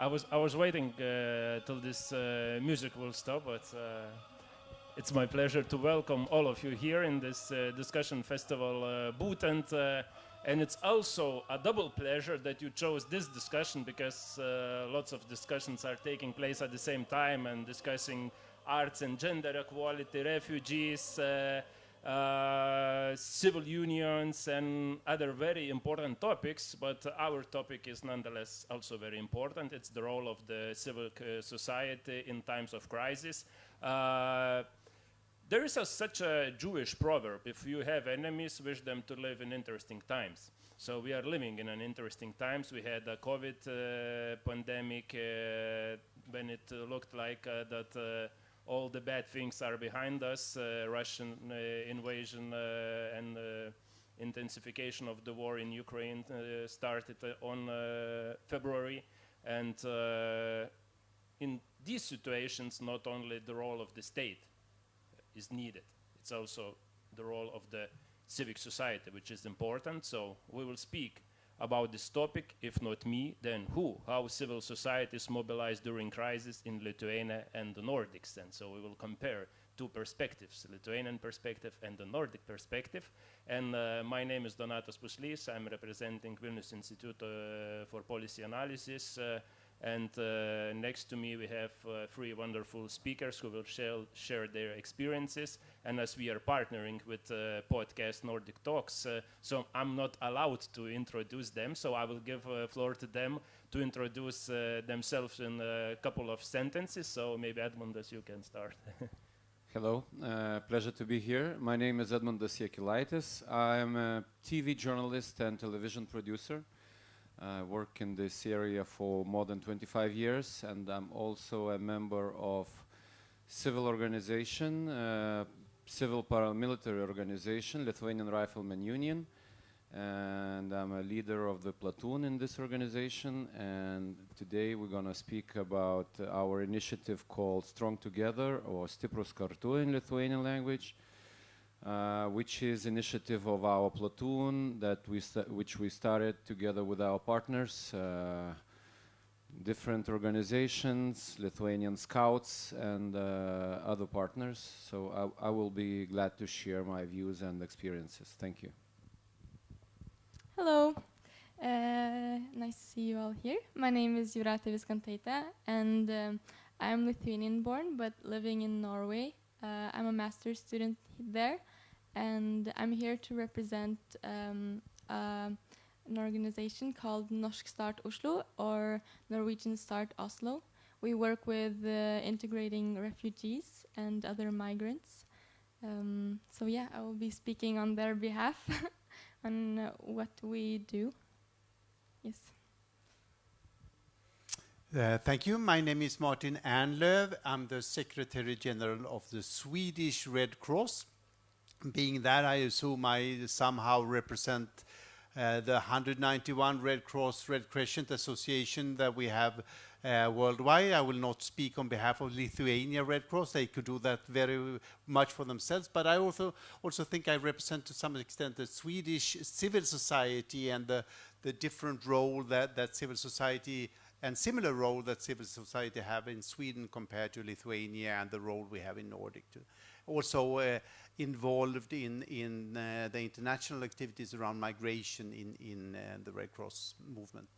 I was waiting till this music will stop, but it's my pleasure to welcome all of you here in this discussion festival booth, and it's also a double pleasure that you chose this discussion because lots of discussions are taking place at the same time and discussing arts and gender equality, refugees, civil unions and other very important topics, but our topic is nonetheless also very important. It's the role of the civil society in times of crisis. There is such a Jewish proverb: if you have enemies, wish them to live in interesting times. So we are living in an interesting times. We had a COVID pandemic when it looked like that all the bad things are behind us. Russian invasion and intensification of the war in Ukraine started on February. And in these situations, not only the role of the state is needed, it's also the role of the civic society, which is important. So we will speak about this topic. If not me, then who? How civil society is mobilized during crisis in Lithuania and the Nordics. And so we will compare two perspectives, Lithuanian perspective and the Nordic perspective. And my name is Donatas Puslys. I'm representing Vilnius Institute for Policy Analysis. And next to me we have three wonderful speakers who will share their experiences. And as we are partnering with podcast Nordic Talks, so I'm not allowed to introduce them, so I will give floor to them to introduce themselves in a couple of sentences. So maybe Edmundas, you can start. Hello, pleasure to be here. My name is Edmundas Jakilaitis. I'm a TV journalist and television producer. I work in this area for more than 25 years, and I'm also a member of civil organization, civil paramilitary organization, Lithuanian Riflemen Union, and I'm a leader of the platoon in this organization. And today we're going to speak about our initiative called Strong Together, or Stiprus Kartu in Lithuanian language, which is initiative of our platoon that which we started together with our partners, different organizations, Lithuanian Scouts, and other partners. So I will be glad to share my views and experiences. Thank you. Hello, nice to see you all here. My name is Jūratė Viskantaitė, and I'm Lithuanian born but living in Norway. I'm a master's student there, and I'm here to represent an organization called Norsk Start Oslo, or Norwegian Start Oslo. We work with integrating refugees and other migrants. So yeah, I will be speaking on their behalf on what we do. Yes. Thank you. My name is Martin Ernlöv. I'm the Secretary General of the Swedish Red Cross. Being that, I assume I somehow represent the 191 Red Cross Red Crescent Association that we have worldwide. I will not speak on behalf of Lithuania Red Cross. They could do that very much for themselves. But I also think I represent to some extent the Swedish civil society and the different role that civil society and similar role that civil society have in Sweden compared to Lithuania, and the role we have in Nordic too. Also involved in the international activities around migration in the Red Cross movement.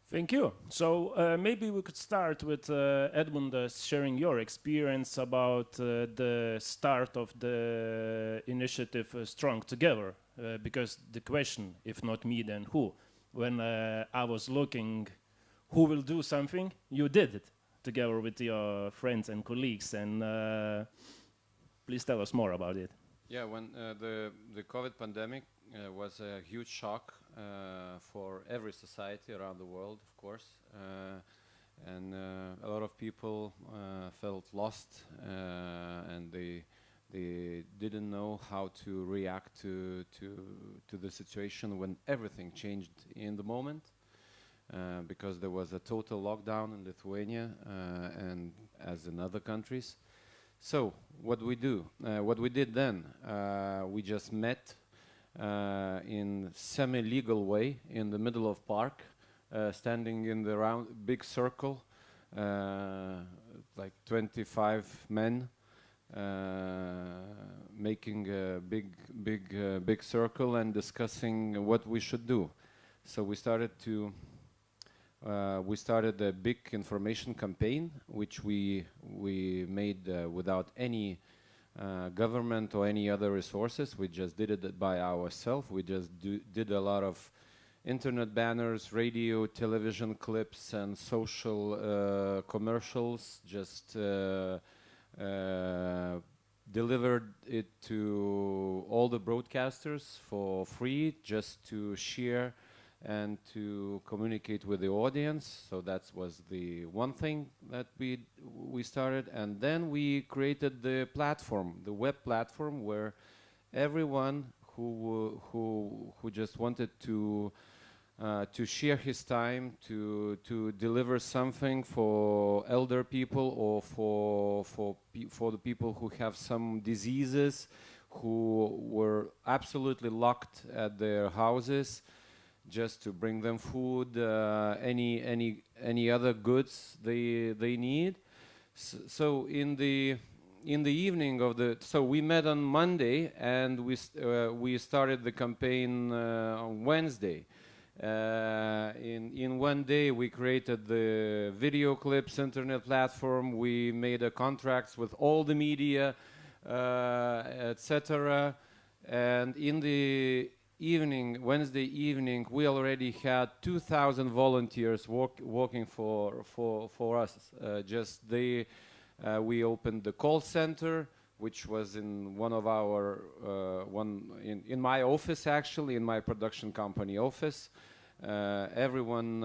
Thank you. So maybe we could start with Edmundas sharing your experience about the start of the initiative Strong Together, because the question, if not me, then who? When I was looking who will do something, you did it together with your friends and colleagues. And please tell us more about it. Yeah, when the COVID pandemic was a huge shock for every society around the world, of course. And a lot of people felt lost, and they didn't know how to react to the situation when everything changed in the moment, because there was a total lockdown in Lithuania and as in other countries. So what we did then, we just met in semi-legal way in the middle of park standing in the round big circle, like 25 men, making a big circle and discussing what we should do. So we started a big information campaign, which we made without any government or any other resources. We just did it by ourselves. We just did a lot of internet banners, radio, television clips, and social commercials. Just delivered it to all the broadcasters for free, just to share and to communicate with the audience. So that was the one thing that we started, and then we created the platform, the web platform, where everyone who just wanted to share his time, to deliver something for elder people or for the people who have some diseases, who were absolutely locked at their houses, just to bring them food, any other goods they need. So in the evening of so we met on Monday, and we started the campaign on Wednesday. In one day we created the video clips internet platform. We made contracts with all the media, etc. And in the evening, Wednesday evening, we already had 2,000 volunteers working for us. We opened the call center, which was in one of our in my office, actually, in my production company office. Everyone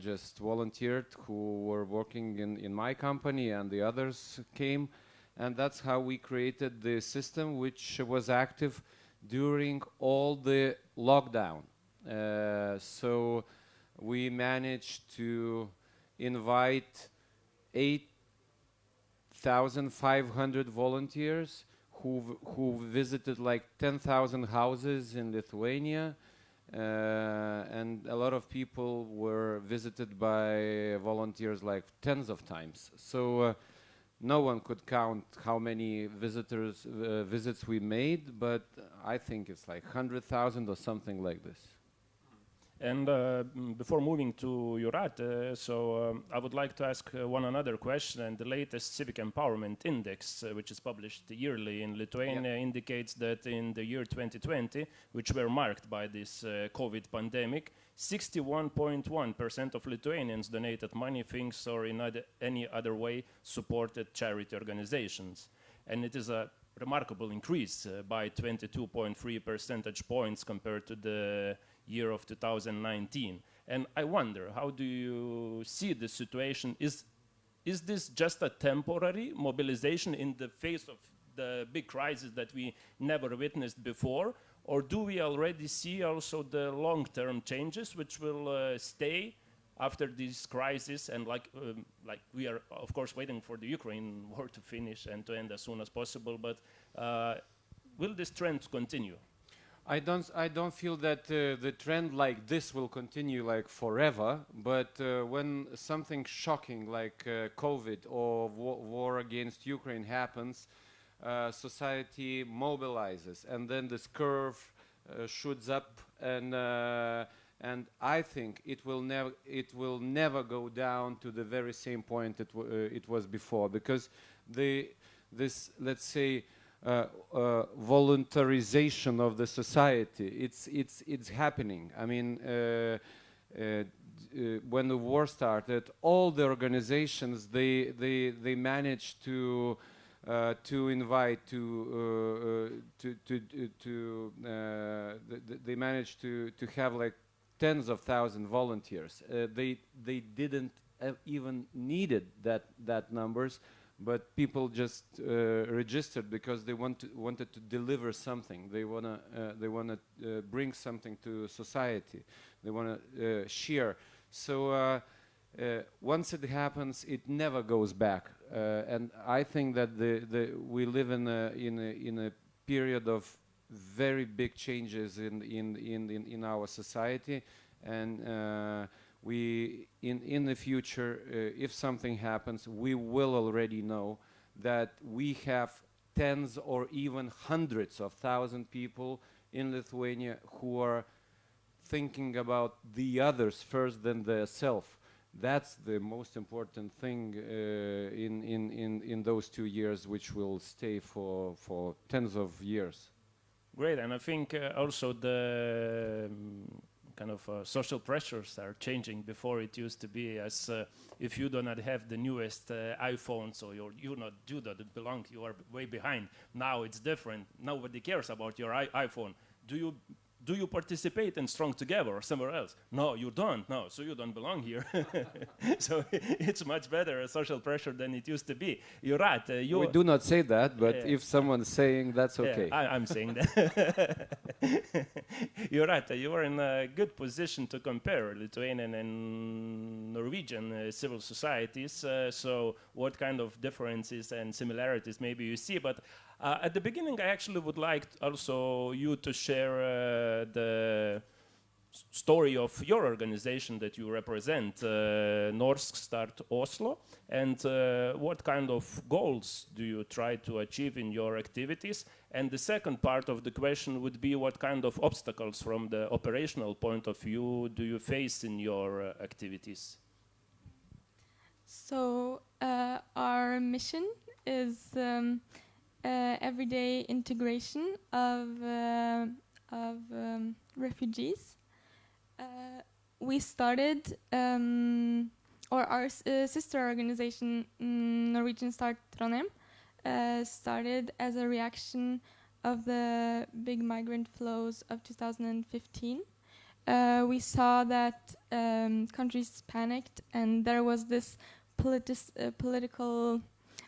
just volunteered who were working in my company, and the others came, and that's how we created the system, which was active during all the lockdown. So we managed to invite 8,500 volunteers who visited like 10,000 houses in Lithuania, and a lot of people were visited by volunteers like tens of times. So no one could count how many visits we made, but I think it's like 100,000 or something like this. And before moving to Jūrate, I would like to ask one another question. And the latest Civic Empowerment Index, which is published yearly in Lithuania, indicates that in the year 2020, which were marked by this COVID pandemic, 61.1% of Lithuanians donated money, things, or in any other way supported charity organizations. And it is a remarkable increase by 22.3 percentage points compared to the year of 2019. And I wonder, how do you see the situation? Is this just a temporary mobilization in the face of the big crisis that we never witnessed before? Or do we already see also the long-term changes which will stay after this crisis? And like we are, of course, waiting for the Ukraine war to finish and to end as soon as possible. But will this trend continue? I don't feel that the trend like this will continue like forever. But when something shocking like COVID or war against Ukraine happens, society mobilizes, and then this curve shoots up, and I think it will never go down to the very same point it was before, because this, let's say, voluntarization of the society, it's happening. I mean, when the war started, all the organizations they managed to invite they managed to have like tens of thousands volunteers. They didn't even needed that numbers, but people just registered because they wanted to deliver something. They wanna bring something to society. They wanna share. So once it happens, it never goes back. And I think that we live in a period of very big changes in our society, and we in the future, if something happens, we will already know that we have tens or even hundreds of thousand people in Lithuania who are thinking about the others first than their self. That's the most important thing in those 2 years, which will stay for tens of years. Great, and I think also the kind of social pressures are changing. Before it used to be as if you do not have the newest iPhone, so you don't belong, you are way behind. Now it's different. Nobody cares about your iPhone. Do you participate in Strong Together or somewhere else? No, you don't. No, so you don't belong here. So it's much better social pressure than it used to be. You're right. We do not say that, but if someone's saying, that's okay. I'm saying that. You're right. You are in a good position to compare Lithuanian and Norwegian civil societies. So what kind of differences and similarities maybe you see? But at the beginning, I actually would like also you to share the story of your organization that you represent, Norsk Start Oslo, and what kind of goals do you try to achieve in your activities? And the second part of the question would be what kind of obstacles from the operational point of view do you face in your activities? So our mission is everyday integration of refugees. We started, or our sister organization, Norwegian Start Trondheim, started as a reaction of the big migrant flows of 2015. We saw that countries panicked, and there was this political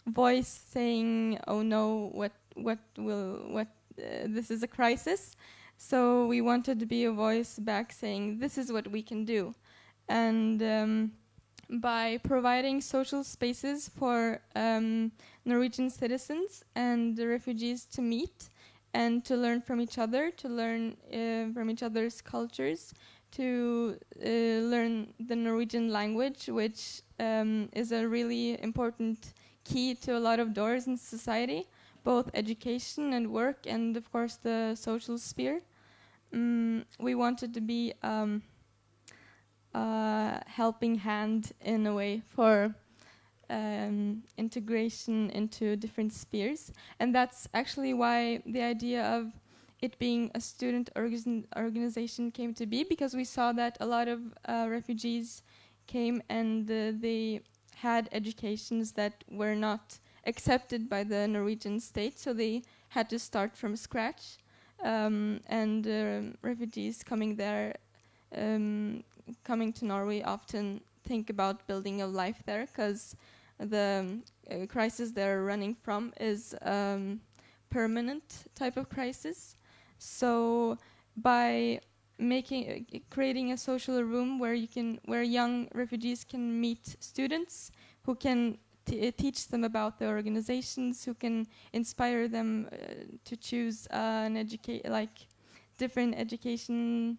voice saying, "Oh no, this is a crisis." So we wanted to be a voice back saying, "This is what we can do," and by providing social spaces for Norwegian citizens and the refugees to meet and to learn from each other, to learn from each other's cultures, to learn the Norwegian language, which is a really important key to a lot of doors in society, both education and work, and of course the social sphere. We wanted to be a helping hand in a way for integration into different spheres, and that's actually why the idea of it being a student organization came to be, because we saw that a lot of refugees came and they had educations that were not accepted by the Norwegian state, so they had to start from scratch. And refugees coming there, coming to Norway, often think about building a life there, because the crisis they're running from is permanent type of crisis. So by creating a social room where young refugees can meet students who can teach them about the organizations, who can inspire them to choose different education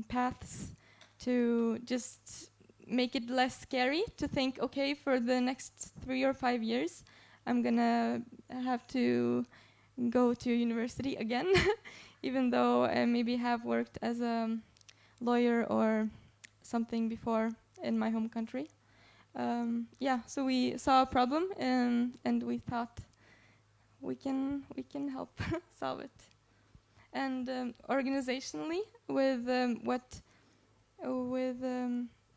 paths, to just make it less scary to think, okay, for the next 3 or 5 years, I'm gonna have to go to university again, even though I maybe have worked as a lawyer or something before in my home country. So we saw a problem, and we thought we can help solve it. And organizationally, with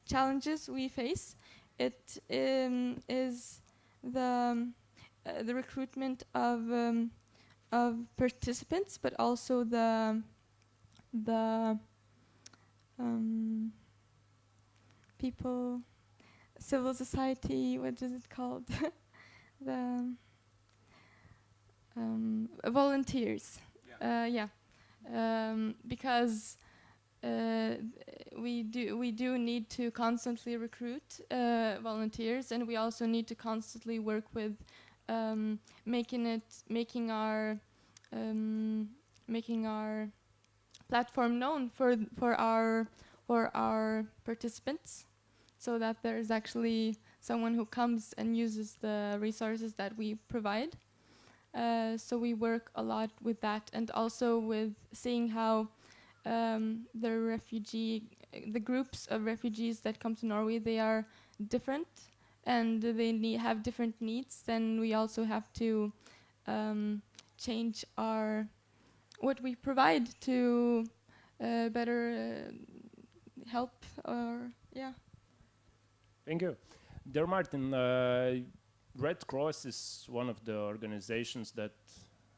challenges we face, it is the recruitment of participants, but also the people, civil society. What is it called? The volunteers. Because we do need to constantly recruit volunteers, and we also need to constantly work with making our platform known for our participants. so that there's actually someone who comes and uses the resources that we provide. So we work a lot with that, and also with seeing how the groups of refugees that come to Norway, they are different, and they have different needs. Then we also have to change what we provide to better help, or yeah. Thank you. Dear Martin, Red Cross is one of the organizations that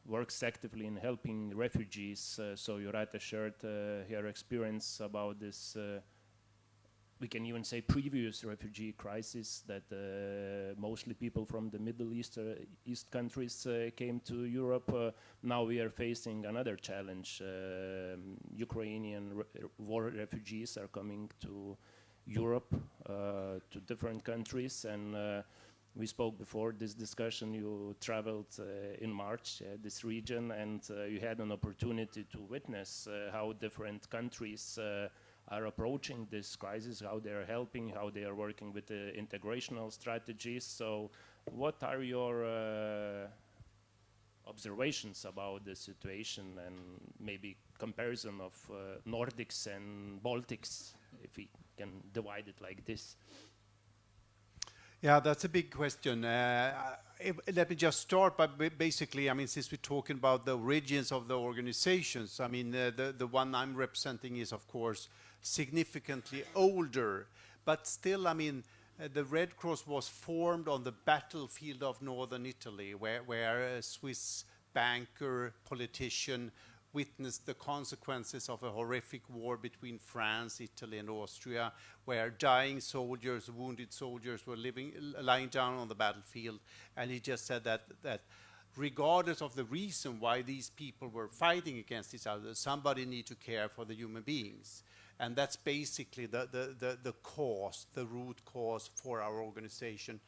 works actively in helping refugees. So Jurate shared her experience about this, we can even say previous refugee crisis, that mostly people from the Middle East, East countries came to Europe. Now we are facing another challenge. Ukrainian war refugees are coming to Europe, to different countries, and we spoke before this discussion. You traveled in March this region, and you had an opportunity to witness how different countries are approaching this crisis, how they are helping, how they are working with the integrational strategies. So what are your observations about the situation, and maybe comparison of Nordics and Baltics, if we can divide it like this? Yeah, that's a big question. Let me just start by basically, I mean, since we're talking about the origins of the organizations, I mean, the one I'm representing is, of course, significantly older, but still, I mean, the Red Cross was formed on the battlefield of northern Italy, where a Swiss banker, politician, witnessed the consequences of a horrific war between France, Italy, and Austria, where dying soldiers, wounded soldiers were lying down on the battlefield. And he just said that regardless of the reason why these people were fighting against each other, somebody need to care for the human beings. And that's basically the cause, the root cause for our organization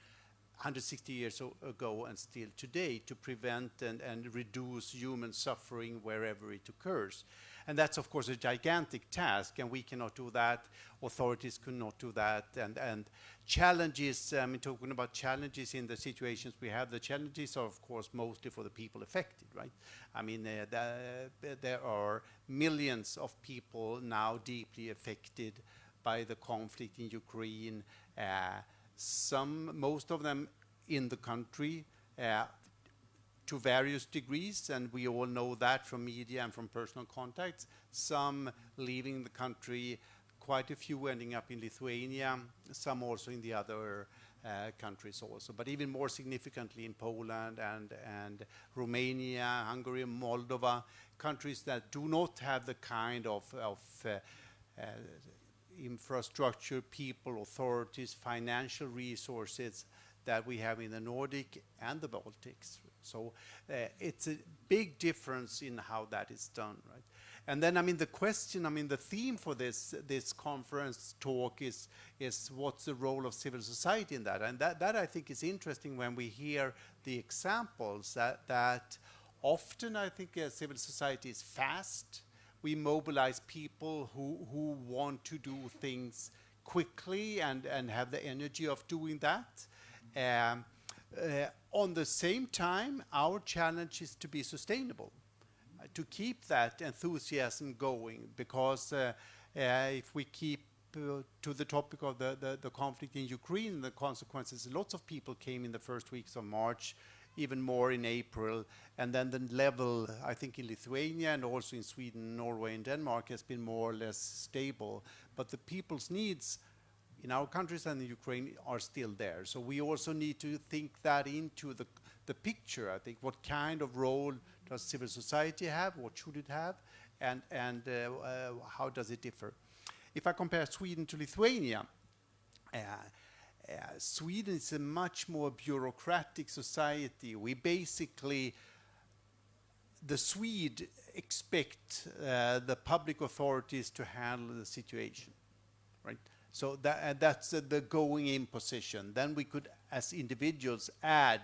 160 years ago and still today, to prevent and reduce human suffering wherever it occurs. And that's, of course, a gigantic task, and we cannot do that. Authorities could not do that. And challenges, I mean, talking about challenges in the situations we have, the challenges are, of course, mostly for the people affected, right? I mean, there are millions of people now deeply affected by the conflict in Ukraine. Most of them in the country to various degrees, and we all know that from media and from personal contacts. Some leaving the country, quite a few ending up in Lithuania, some also in the other countries also, but even more significantly in Poland and Romania, Hungary, Moldova, countries that do not have the kind of infrastructure, people, authorities, financial resources that we have in the Nordic and the Baltics. So it's a big difference in how that is done, right? And then, I mean, the question, I mean, the theme for this conference talk is what's the role of civil society in that? And that I think is interesting when we hear the examples that often I think civil society is fast. We mobilize people who want to do things quickly and have the energy of doing that. On the same time, our challenge is to be sustainable, to keep that enthusiasm going, because if we keep to the topic of the conflict in Ukraine, the consequences, lots of people came in the first weeks of March, even more in April, and then the level, I think, in Lithuania and also in Sweden, Norway, and Denmark has been more or less stable. But the people's needs in our countries and in Ukraine are still there. So we also need to think that into the picture. I think, what kind of role does civil society have? What should it have? And how does it differ? If I compare Sweden to Lithuania, Sweden is a much more bureaucratic society. We basically, the Swede expect the public authorities to handle the situation, right? So that's the going in position. Then we could, as individuals, add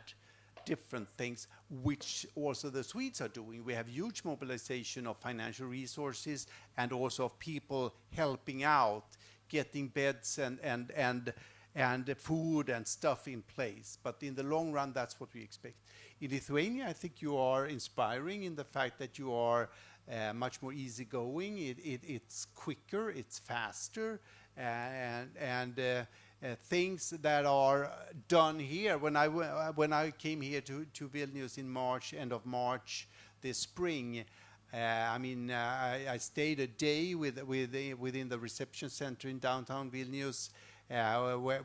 different things, which also the Swedes are doing. We have huge mobilization of financial resources and also of people helping out, getting beds and food and stuff in place. But in the long run, that's what we expect. In Lithuania, I think you are inspiring in the fact that you are much more easygoing. It's quicker, it's faster, and things that are done here. When I came here to Vilnius in March, end of March this spring, I stayed a day within the reception center in downtown Vilnius,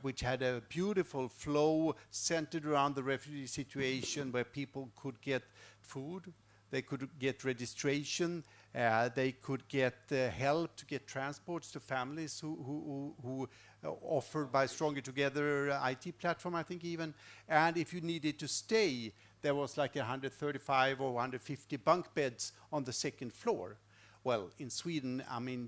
which had a beautiful flow centered around the refugee situation, where people could get food, they could get registration, they could get help to get transports to families who offered by Stronger Together IT platform, I think even. And if you needed to stay, there was like 135 or 150 bunk beds on the second floor. Well, in Sweden,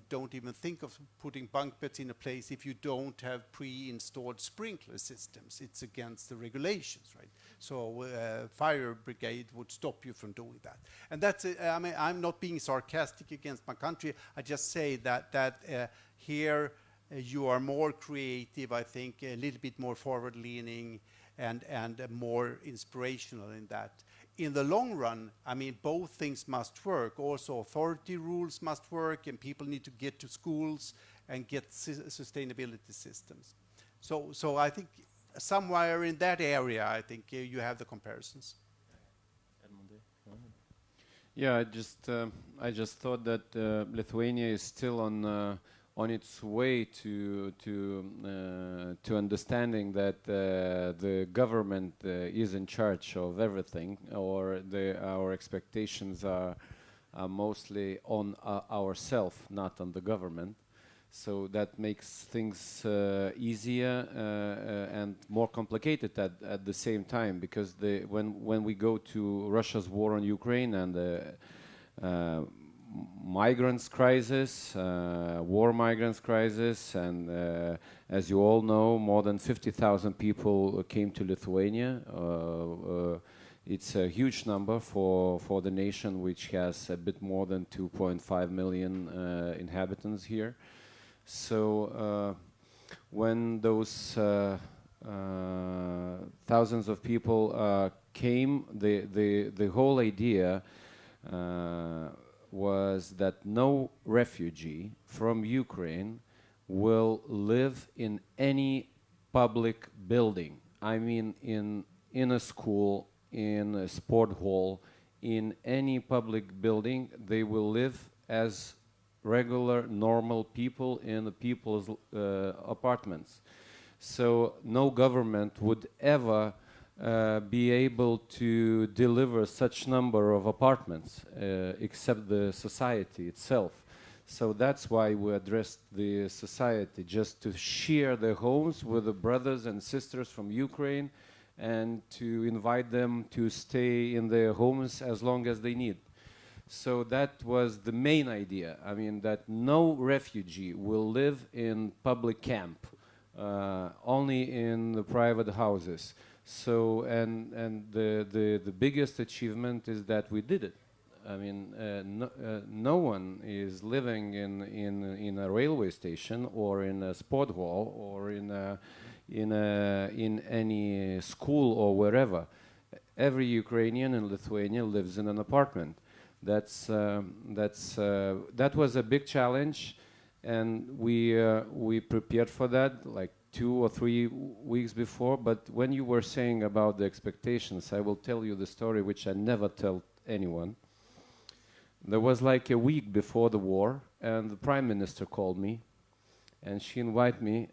don't even think of putting bunk beds in a place if you don't have pre-installed sprinkler systems. It's against the regulations, right? So fire brigade would stop you from doing that. And that's, I'm not being sarcastic against my country. I just say that here you are more creative, I think, a little bit more forward-leaning and more inspirational in that. In the long run, both things must work. Also, authority rules must work, and people need to get to schools and get sustainability systems. So I think somewhere in that area, I think you have the comparisons. Yeah, I just thought that Lithuania is still on its way to understanding that the government is in charge of everything, or our expectations are mostly on ourselves, not on the government. So that makes things easier and more complicated at the same time, because when we go to Russia's war on Ukraine and the migrants crisis, war migrants crisis, and as you all know, more than 50,000 people came to Lithuania. It's a huge number for the nation, which has a bit more than 2.5 million inhabitants here. So when those thousands of people came, the whole idea was that no refugee from Ukraine will live in any public building. I mean, in a school, in a sport hall, in any public building, they will live as regular, normal people in the people's apartments. So no government would ever be able to deliver such number of apartments except the society itself. So that's why we addressed the society, just to share their homes with the brothers and sisters from Ukraine and to invite them to stay in their homes as long as they need. So that was the main idea. That no refugee will live in public camp, only in the private houses. So and the biggest achievement is that we did it. No one is living in a railway station or in a sport hall or in any school or wherever. Every Ukrainian in Lithuania lives in an apartment. That was a big challenge, and we prepared for that like 2 or 3 weeks before. But when you were saying about the expectations, I will tell you the story which I never tell anyone. There was like a week before the war, and the Prime Minister called me, and she invited me,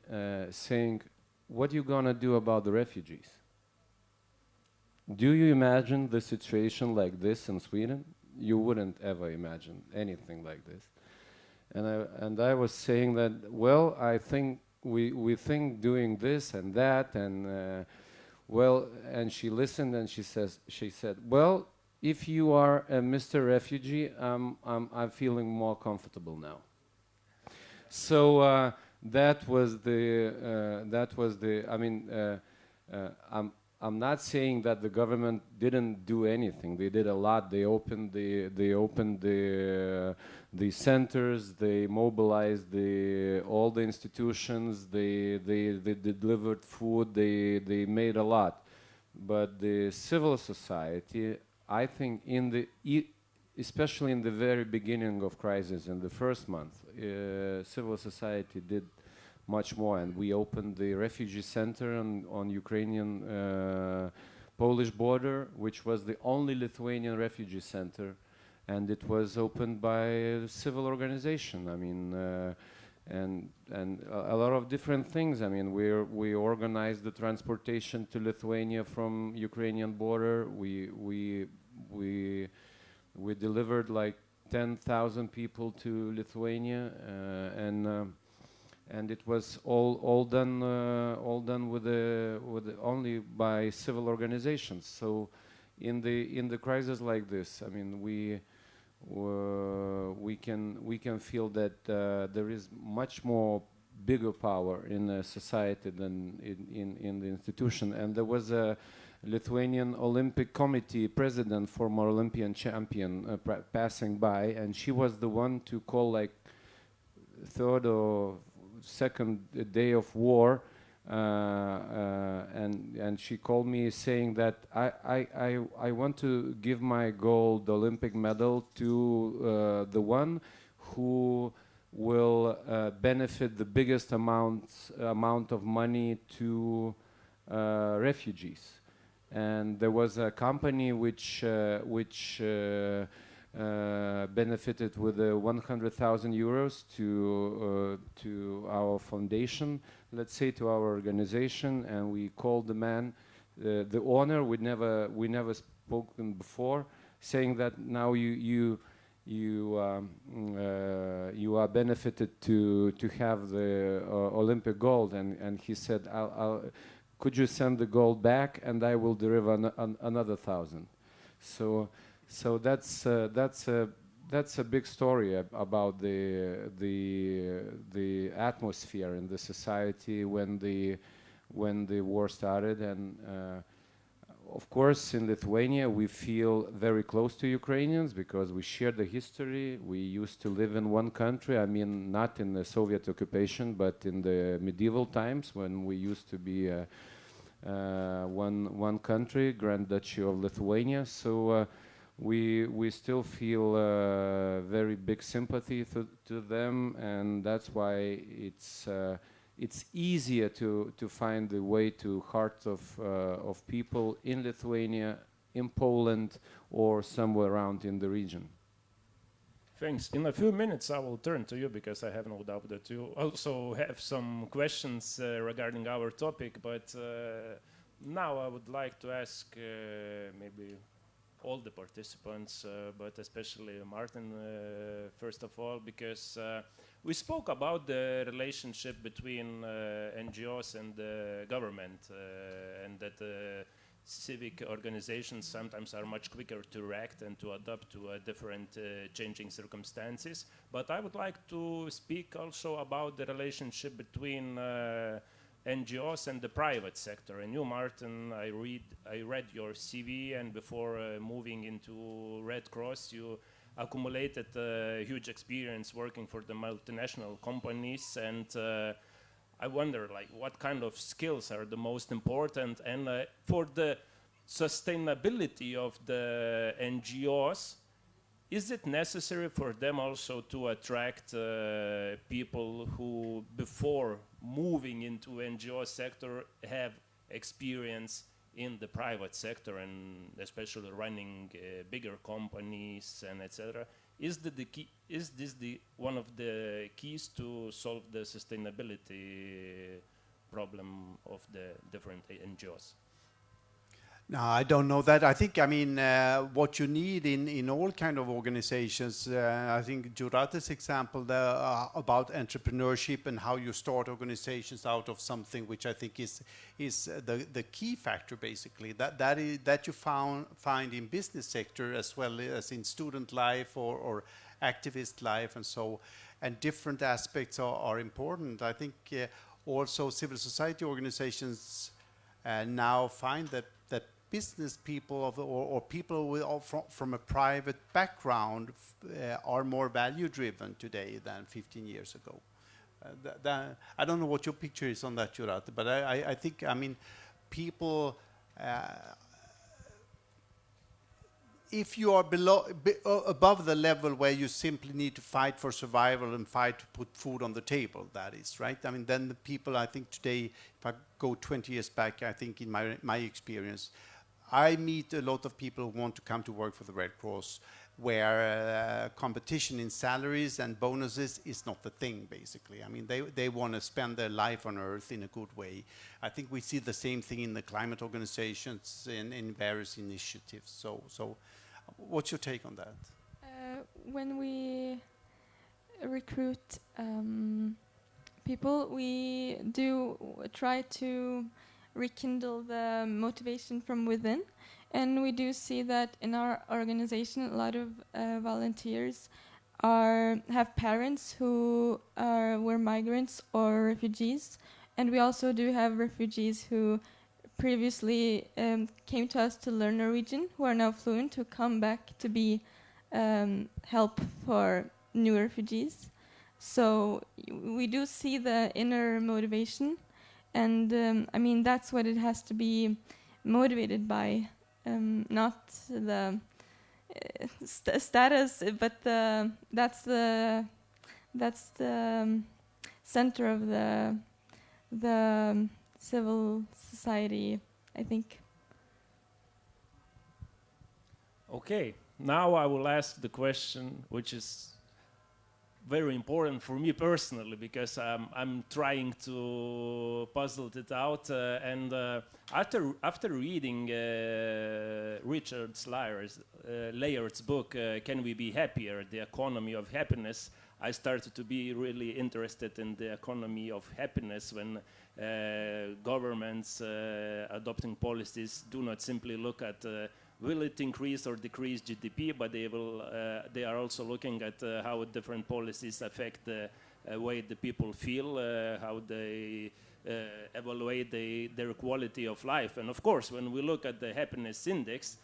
saying, "What are you gonna do about the refugees? Do you imagine the situation like this in Sweden? You wouldn't ever imagine anything like this." And I was saying that, well, I think we think doing this and that, and and she listened, and she said, "Well, if you are a Mr. Refugee, I'm feeling more comfortable now." So that was the. I'm not saying that the government didn't do anything. They did a lot. They opened the centers. They mobilized all the institutions. They delivered food. They made a lot. But the civil society, I think, especially in the very beginning of crisis, in the first month, civil society did much more, and we opened the refugee center on Ukrainian Polish border, which was the only Lithuanian refugee center, and it was opened by a civil organization. I mean, and a lot of different things. I mean, we organized the transportation to Lithuania from Ukrainian border. We delivered like 10,000 people to Lithuania, and it was all done with only by civil organizations. So in the crisis like this, I mean, we can feel that there is much more bigger power in a society than in the institution. And there was a Lithuanian Olympic Committee president, former Olympian champion, passing by, and she was the one to call, like, third or second day of war, and she called me saying that I want to give my gold Olympic medal to the one who will benefit the biggest amount of money to refugees. And there was a company which benefited with 100,000 euros to our foundation, let's say, to our organization, and we called the man, the owner. We never spoken before, saying that now you are benefited to have the Olympic gold, and he said, could you send the gold back, and I will deliver another 1,000. So that's a big story about the atmosphere in the society when the war started. And of course, in Lithuania, we feel very close to Ukrainians because we share the history. We used to live in one country. I mean, not in the Soviet occupation, but in the medieval times when we used to be one country, Grand Duchy of Lithuania. So. We still feel very big sympathy to them, and that's why it's easier to find the way to hearts of people in Lithuania, in Poland, or somewhere around in the region. Thanks. In a few minutes, I will turn to you because I have no doubt that you also have some questions regarding our topic. But now I would like to ask maybe all the participants, but especially Martin, first of all, because we spoke about the relationship between NGOs and the government, and that civic organizations sometimes are much quicker to react and to adapt to different changing circumstances. But I would like to speak also about the relationship between NGOs and the private sector. And you, Martin, I read your CV, and before moving into Red Cross, you accumulated huge experience working for the multinational companies. And I wonder, like, what kind of skills are the most important? And for the sustainability of the NGOs, is it necessary for them also to attract people who, before moving into NGO sector, have experience in the private sector and especially running bigger companies and etc.? Is this one of the keys to solve the sustainability problem of the different NGOs? No, I don't know that. I think, I mean, what you need in all kind of organizations, I think Jurate's example there, about entrepreneurship and how you start organizations out of something, which I think is the key factor, basically. That you find in business sector as well as in student life or activist life, and so, and different aspects are important. I think also civil society organizations now find that business people or people from a private background are more value driven today than 15 years ago. I don't know what your picture is on that, Jurate, but I think, I mean, people, if you are above the level where you simply need to fight for survival and fight to put food on the table, that is, right? I mean, then the people, I think today, if I go 20 years back, I think in my experience, I meet a lot of people who want to come to work for the Red Cross, where competition in salaries and bonuses is not the thing, basically. I mean, they want to spend their life on Earth in a good way. I think we see the same thing in the climate organizations, in various initiatives. So what's your take on that? When we recruit people, we do try to rekindle the motivation from within. And we do see that in our organization, a lot of volunteers have parents who were migrants or refugees. And we also do have refugees who previously came to us to learn Norwegian, who are now fluent, who come back to be help for new refugees. So we do see the inner motivation. And I mean, that's what it has to be motivated by, not the status, but that's the center of the civil society, I think. Okay, now I will ask the question, which is very important for me personally, because I'm trying to puzzle it out. After reading Richard Layard's book, Can We Be Happier? The Economy of Happiness, I started to be really interested in the economy of happiness when governments adopting policies do not simply look at will it increase or decrease GDP, but they are also looking at how different policies affect the way the people feel, how they evaluate their quality of life. And of course, when we look at the happiness index,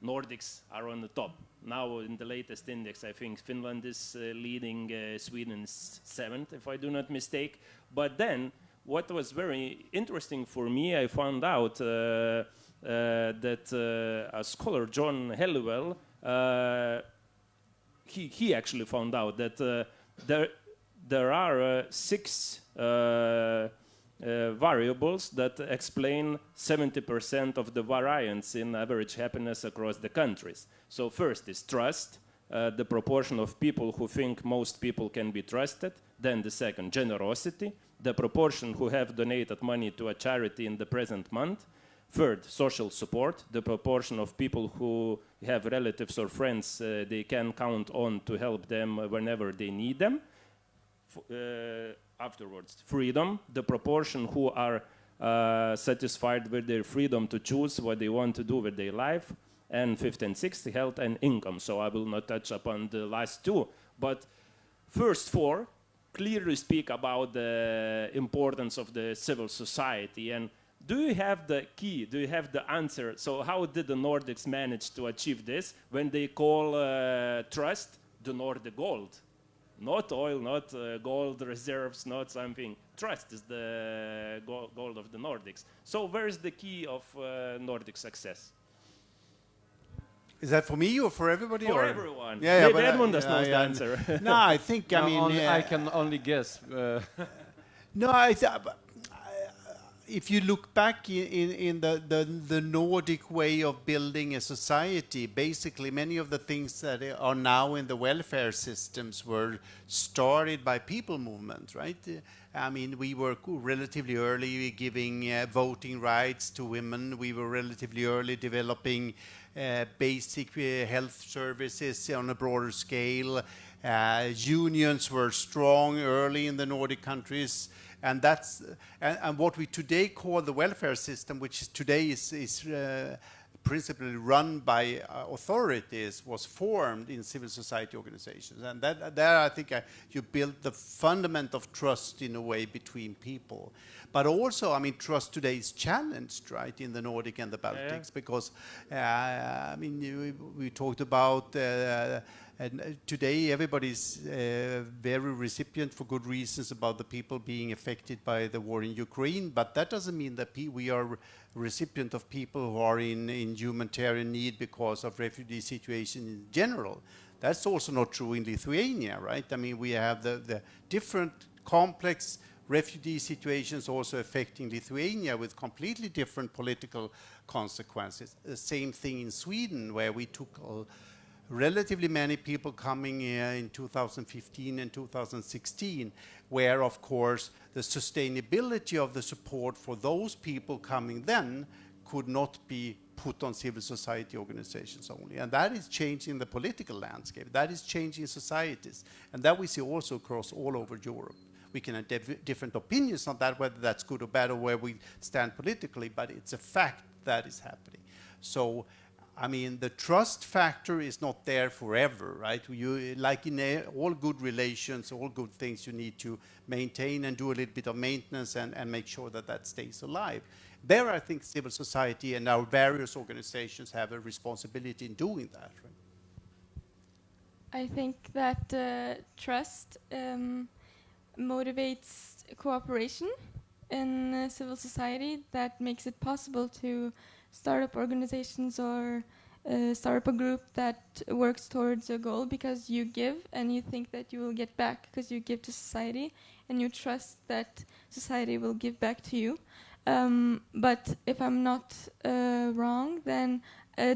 Nordics are on the top. Now in the latest index, I think Finland is leading, Sweden is 7th, if I do not mistake. But then, what was very interesting for me, I found out that a scholar, John Helliwell, he actually found out that there are 6 variables that explain 70% of the variance in average happiness across the countries. So first is trust, the proportion of people who think most people can be trusted. Then the second, generosity, the proportion who have donated money to a charity in the present month. Third, social support, the proportion of people who have relatives or friends they can count on to help them whenever they need them. Afterwards, freedom, the proportion who are satisfied with their freedom to choose what they want to do with their life. And fifth and sixth, health and income. So I will not touch upon the last 2. But first 4 clearly speak about the importance of the civil society. And do you have the key? Do you have the answer? So how did the Nordics manage to achieve this when they call trust the Nordic gold? Not oil, not gold reserves, not something. Trust is the gold of the Nordics. So where is the key of Nordic success? Is that for me or for everybody? For or? everyone. Yeah, Maybe Edmund knows the answer. No, I think, I mean... I can only guess. No, if you look back in the Nordic way of building a society, basically many of the things that are now in the welfare systems were started by people movement, right? I mean, we were relatively early giving voting rights to women. We were relatively early developing basic health services on a broader scale. Unions were strong early in the Nordic countries. And that's and what we today call the welfare system, which today is principally run by authorities was formed in civil society organizations. And there I think you build the fundament of trust in a way between people. But also, I mean, trust today is challenged, right, in the Nordic and the Baltics, because, I mean, we talked about, and today everybody's very recipient for good reasons about the people being affected by the war in Ukraine, but that doesn't mean that we are recipient of people who are in humanitarian need because of refugee situation in general. That's also not true in Lithuania, right? I mean, we have the different complex refugee situations also affecting Lithuania with completely different political consequences. The same thing in Sweden, where we took relatively many people coming in 2015 and 2016, where of course the sustainability of the support for those people coming then could not be put on civil society organizations only. And that is changing the political landscape. That is changing societies. And that we see also across all over Europe. We can have different opinions on that, whether that's good or bad or where we stand politically, but it's a fact that is happening. So, I mean, the trust factor is not there forever, right? You, like in all good relations, all good things, you need to maintain and do a little bit of maintenance and make sure that that stays alive. There, I think civil society and our various organizations have a responsibility in doing that. Right? I think that trust motivates cooperation in civil society that makes it possible to start up organizations or start up a group that works towards a goal, because you give and you think that you will get back because you give to society and you trust that society will give back to you. But if I'm not wrong, then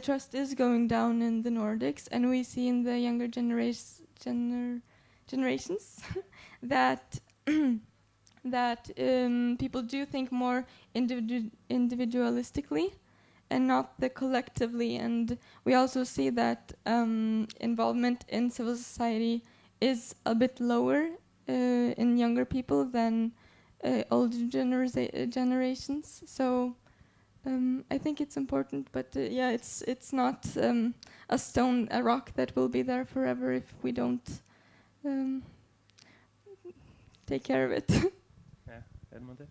trust is going down in the Nordics, and we see in the younger generations that that people do think more individualistically and not the collectively. And we also see that involvement in civil society is a bit lower in younger people than older generations. So I think it's important, but yeah, it's not a rock that will be there forever if we don't take care of it. Yeah, Edmund?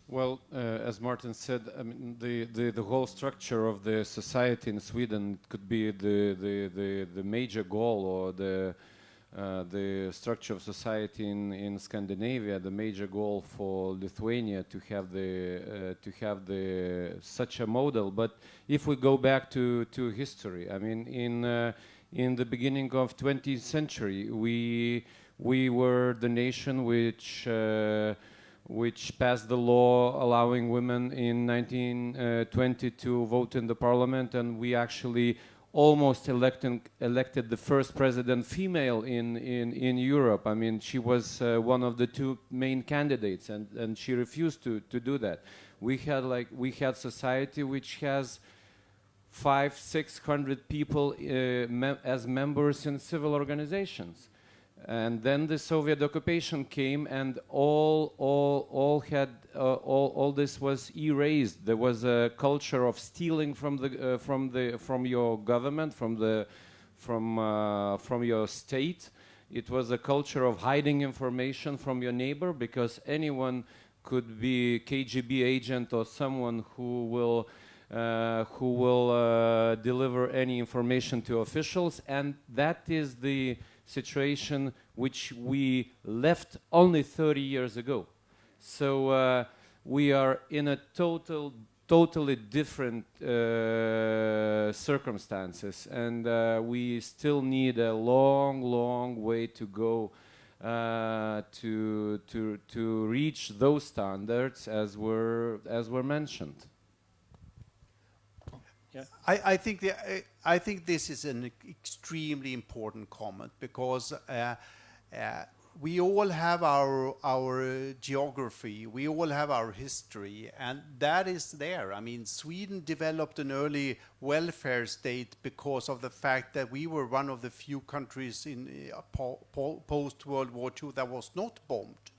Well, as Martin said, I mean, the whole structure of the society in Sweden could be the major goal, or the structure of society in Scandinavia, the major goal for Lithuania to have such a model. But if we go back to history, I mean, in the beginning of 20th century, we were the nation which passed the law allowing women in 1920 to vote in the parliament, and we actually almost elected the first president female in Europe. I mean, she was one of the two main candidates, and she refused to do that. We had society which has 500-600 people as members in civil organizations. And then the Soviet occupation came, and all this was erased. There was a culture of stealing from your government, from your state. It was a culture of hiding information from your neighbor, because anyone could be KGB agent or someone who will deliver any information to officials, and that is the situation which we left only 30 years ago. So we are in a totally different circumstances, and we still need a long way to go to reach those standards as were mentioned. Yeah. I think this is an extremely important comment, because we all have our geography, we all have our history, and that is there. I mean, Sweden developed an early welfare state because of the fact that we were one of the few countries in post World War II that was not bombed,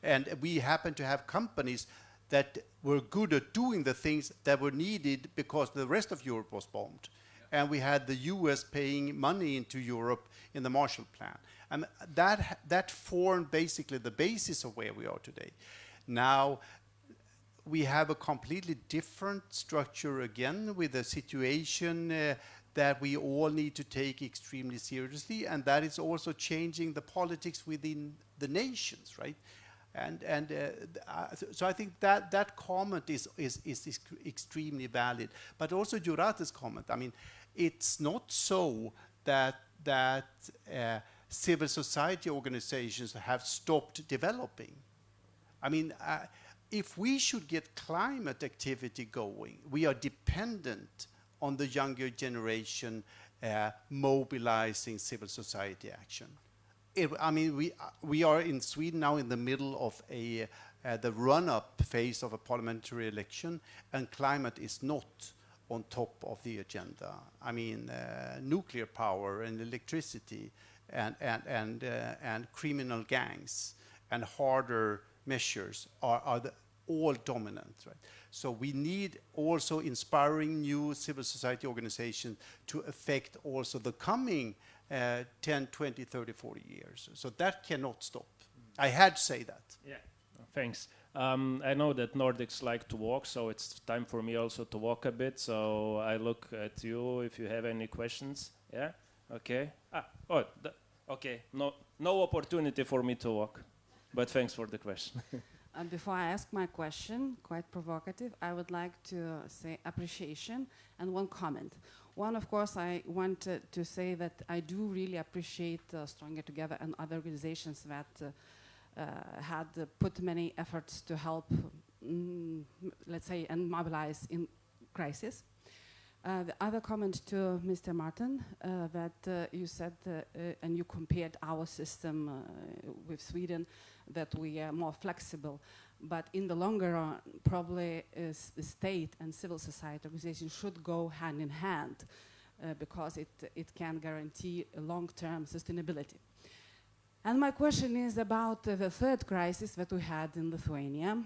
and we happened to have companies that were good at doing the things that were needed because the rest of Europe was bombed. And we had the US paying money into Europe in the Marshall Plan. And that formed basically the basis of where we are today. Now, we have a completely different structure again with a situation that we all need to take extremely seriously, and that is also changing the politics within the nations, right? So I think that comment is extremely valid. But also Jurate's comment. I mean, it's not so that civil society organizations have stopped developing. I mean, if we should get climate activity going, we are dependent on the younger generation mobilizing civil society action. I mean, we are in Sweden now in the middle of the run-up phase of a parliamentary election, and climate is not on top of the agenda. I mean, nuclear power and electricity and criminal gangs and harder measures are all dominant, right? So we need also inspiring new civil society organizations to affect also the coming 10, 20, 30, 40 years. So that cannot stop. I had to say that. Yeah, thanks. I know that Nordics like to walk, so it's time for me also to walk a bit. So I look at you if you have any questions. Yeah? Okay. Okay. No opportunity for me to walk, but thanks for the question. Before I ask my question, quite provocative, I would like to say appreciation and one comment. One, of course, I want to say that I do really appreciate Stronger Together and other organizations that had put many efforts to help, let's say, and mobilize in crisis. The other comment to Mr. Martin, that you said, and you compared our system with Sweden, that we are more flexible. But in the longer run, probably the state and civil society organizations should go hand in hand because it can guarantee a long-term sustainability. And my question is about the third crisis that we had in Lithuania.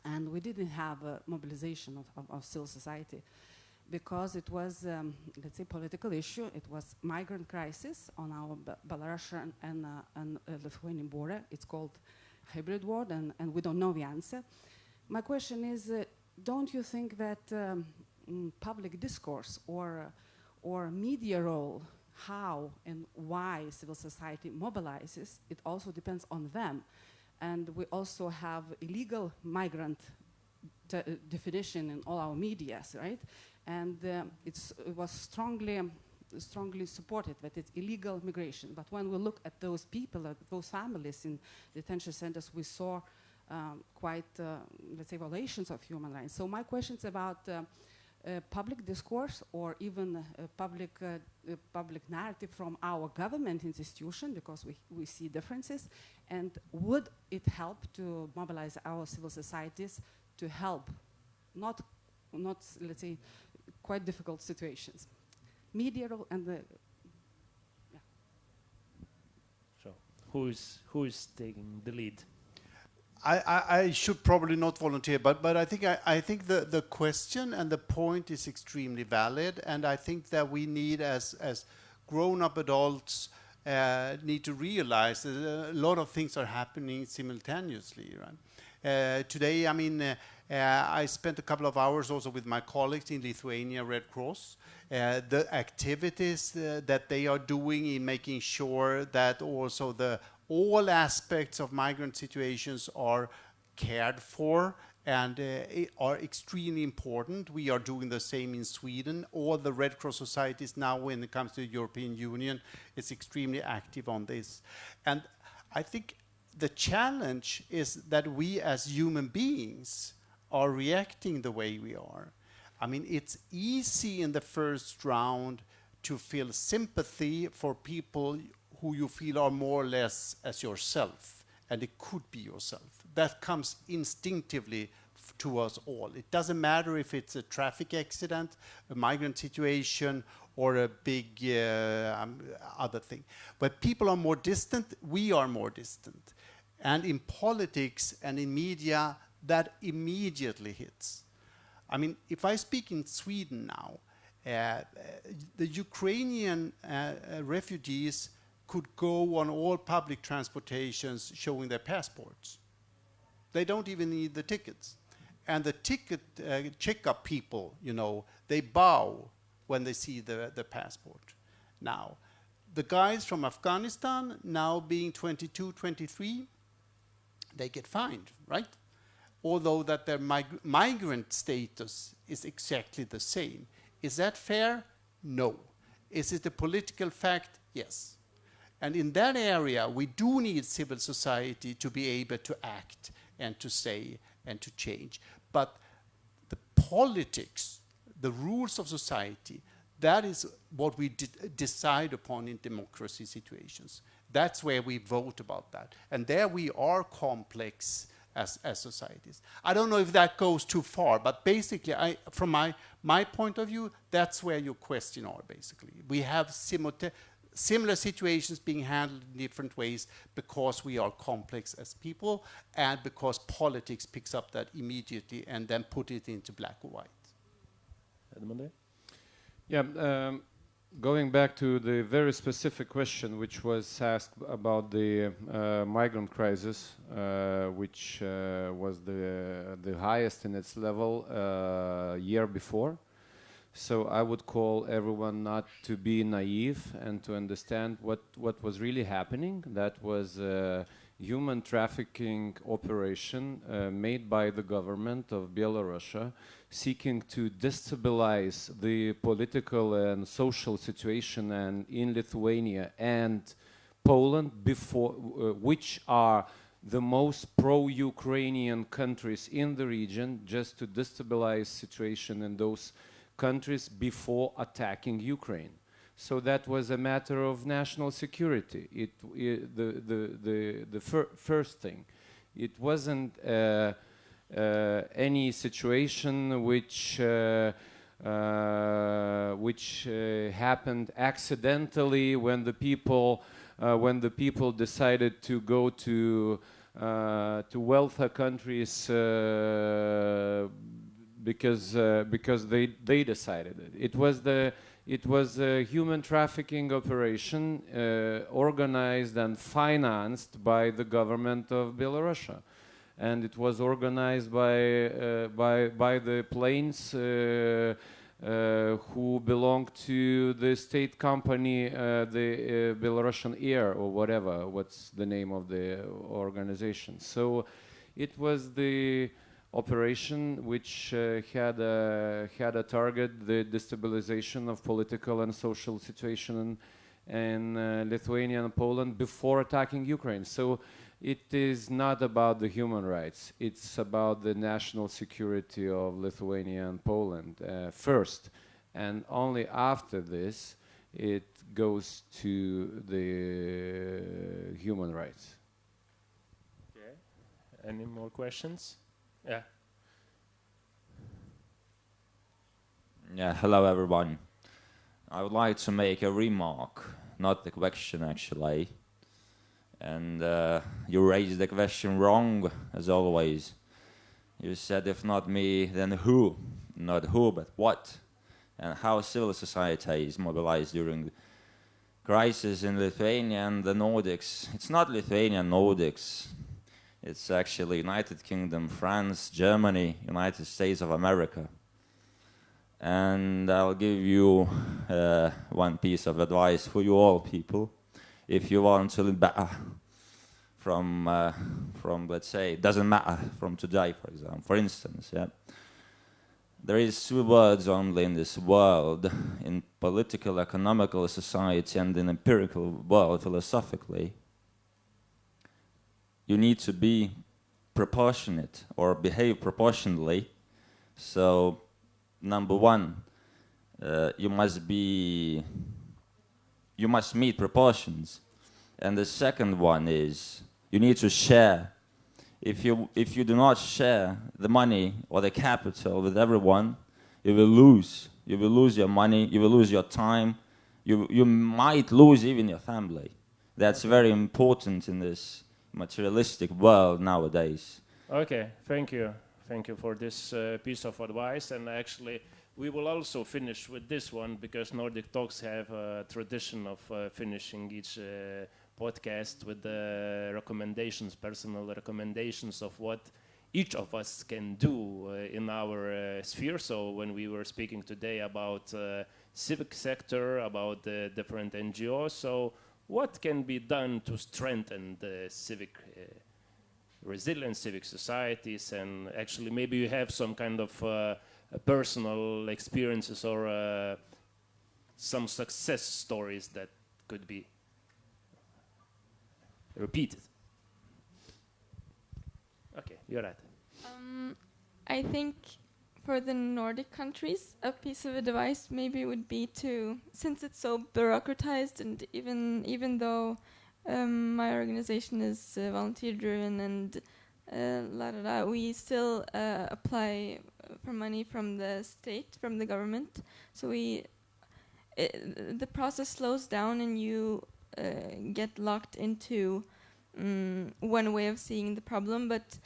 And we didn't have a mobilization of civil society because it was, let's say, political issue. It was migrant crisis on our Belarusian and Lithuanian border. It's called hybrid war, and we don't know the answer. My question is, don't you think that public discourse or media role, how and why civil society mobilizes, it also depends on them. And we also have illegal migrant definition in all our medias, right? And it was strongly supported that it's illegal migration. But when we look at those people, at those families in detention centers, we saw quite, let's say, violations of human rights. So my question is about public discourse or even public narrative from our government institution, because we see differences. And would it help to mobilize our civil societies to help, not let's say, quite difficult situations? Media role and the So who is taking the lead? I should probably not volunteer, but I think the question and the point is extremely valid, and I think that we need, as grown-up adults, need to realize that a lot of things are happening simultaneously, right? Today, I mean, I spent a couple of hours also with my colleagues in Lithuania Red Cross. The activities that they are doing in making sure that also all aspects of migrant situations are cared for and are extremely important. We are doing the same in Sweden. All the Red Cross societies now, when it comes to the European Union, is extremely active on this. And I think the challenge is that we as human beings are reacting the way we are. I mean, it's easy in the first round to feel sympathy for people who you feel are more or less as yourself, and it could be yourself. That comes instinctively to us all. It doesn't matter if it's a traffic accident, a migrant situation, or a big other thing. But people are more distant, we are more distant. And in politics and in media, that immediately hits. I mean, if I speak in Sweden now, the Ukrainian refugees could go on all public transportations showing their passports. They don't even need the tickets. And the ticket checkup people, you know, they bow when they see the passport. Now, the guys from Afghanistan, now being 22, 23, they get fined, right? Although that their migrant status is exactly the same. Is that fair? No. Is it a political fact? Yes. And in that area, we do need civil society to be able to act and to say and to change. But the politics, the rules of society, that is what we decide upon in democracy situations. That's where we vote about that. And there we are complex as societies. I don't know if that goes too far, but basically, from my point of view, that's where your question are, basically. We have similar situations being handled in different ways because we are complex as people and because politics picks up that immediately and then put it into black or white. Edmund? Yeah, going back to the very specific question which was asked about the migrant crisis, which was the highest in its level year before. So I would call everyone not to be naive and to understand what was really happening. That was a human trafficking operation made by the government of Belarus, seeking to destabilize the political and social situation in Lithuania and Poland, which are the most pro-Ukrainian countries in the region, just to destabilize situation in those countries before attacking Ukraine. So that was a matter of national security. The first thing. It wasn't any situation which happened accidentally when the people decided to go to wealthier countries because they decided it. It was a human trafficking operation organized and financed by the government of Belarus, and it was organized by the planes who belonged to the state company, the Belarusian Air or whatever. What's the name of the organization? So it was the operation which had a target, the destabilization of political and social situation in Lithuania and Poland before attacking Ukraine. So it is not about the human rights. It's about the national security of Lithuania and Poland first, and only after this it goes to the human rights. Okay. Any more questions? Yeah. Yeah, hello everyone. I would like to make a remark, not the question actually. And you raised the question wrong, as always. You said if not me, then who? Not who, but what? And how civil society is mobilized during the crisis in Lithuania and the Nordics. It's not Lithuania and Nordics. It's actually United Kingdom, France, Germany, United States of America. And I'll give you one piece of advice for you all people. If you want to live better from let's say, it doesn't matter, from today, for example, for instance, yeah. There is two words only in this world, in political, economical society and in empirical world, philosophically. You need to be proportionate or behave proportionally. So, number one, you must meet proportions. And the second one is you need to share. If you do not share the money or the capital with everyone, you will lose. You will lose your money, you will lose your time, you might lose even your family. That's very important in this materialistic world nowadays. Okay, thank you. Thank you for this piece of advice. And actually, we will also finish with this one because Nordic Talks have a tradition of finishing each podcast with the recommendations, personal recommendations of what each of us can do in our sphere. So when we were speaking today about civic sector, about the different NGOs, so what can be done to strengthen the civic resilient civic societies? And actually maybe you have some kind of personal experiences or some success stories that could be repeated. Okay, you're right. I think for the Nordic countries, a piece of advice maybe would be to, since it's so bureaucratized, and even though my organization is volunteer driven and we still apply for money from the state, from the government. So the process slows down and you get locked into one way of seeing the problem. But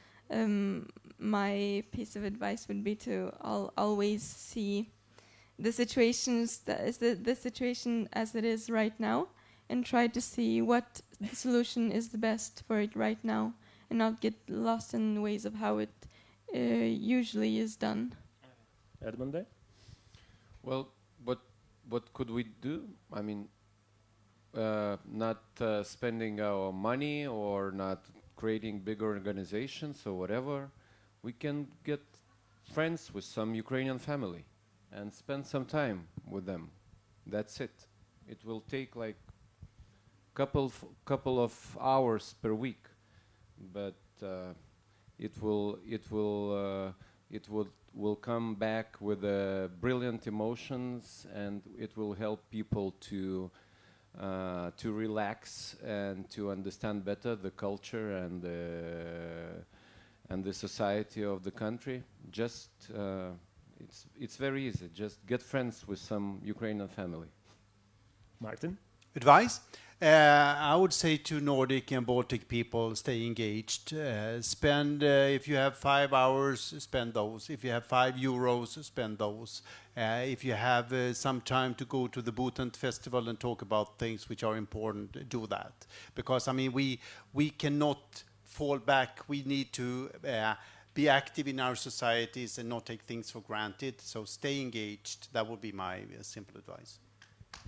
my piece of advice would be to always see the situations that is the situation as it is right now, and try to see what the solution is the best for it right now, and not get lost in ways of how it usually is done. Edmund? Well, what could we do? I mean, not spending our money or not creating big organizations or whatever. We can get friends with some Ukrainian family and spend some time with them. That's it. It will take like couple of hours per week, but it will come back with brilliant emotions, and it will help people to relax and to understand better the culture and the society of the country. Just it's very easy. Just get friends with some Ukrainian family. Martin? Advice? I would say to Nordic and Baltic people, stay engaged. Spend, if you have 5 hours, spend those. If you have €5, spend those. If you have some time to go to the Butent Festival and talk about things which are important, do that. Because, I mean, we cannot fall back. We need to be active in our societies and not take things for granted. So stay engaged. That would be my simple advice.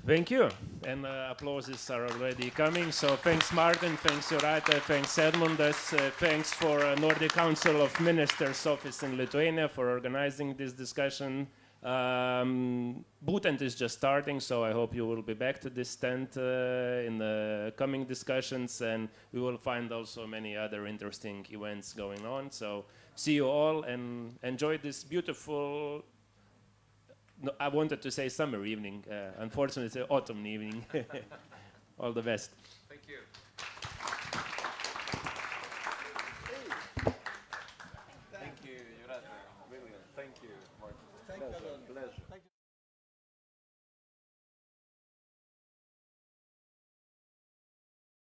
Thank you. And applauses are already coming. So thanks, Martin. Thanks, Jūrate. Thanks, Edmundas. Thanks for Nordic Council of Ministers office in Lithuania for organizing this discussion. Butent is just starting, so I hope you will be back to this stand in the coming discussions, and we will find also many other interesting events going on. So see you all and enjoy this beautiful, no, I wanted to say summer evening. Unfortunately, it's autumn evening. All the best. Thank you. Thank you, Jūrate. Brilliant. Thank you, Martin. Pleasure.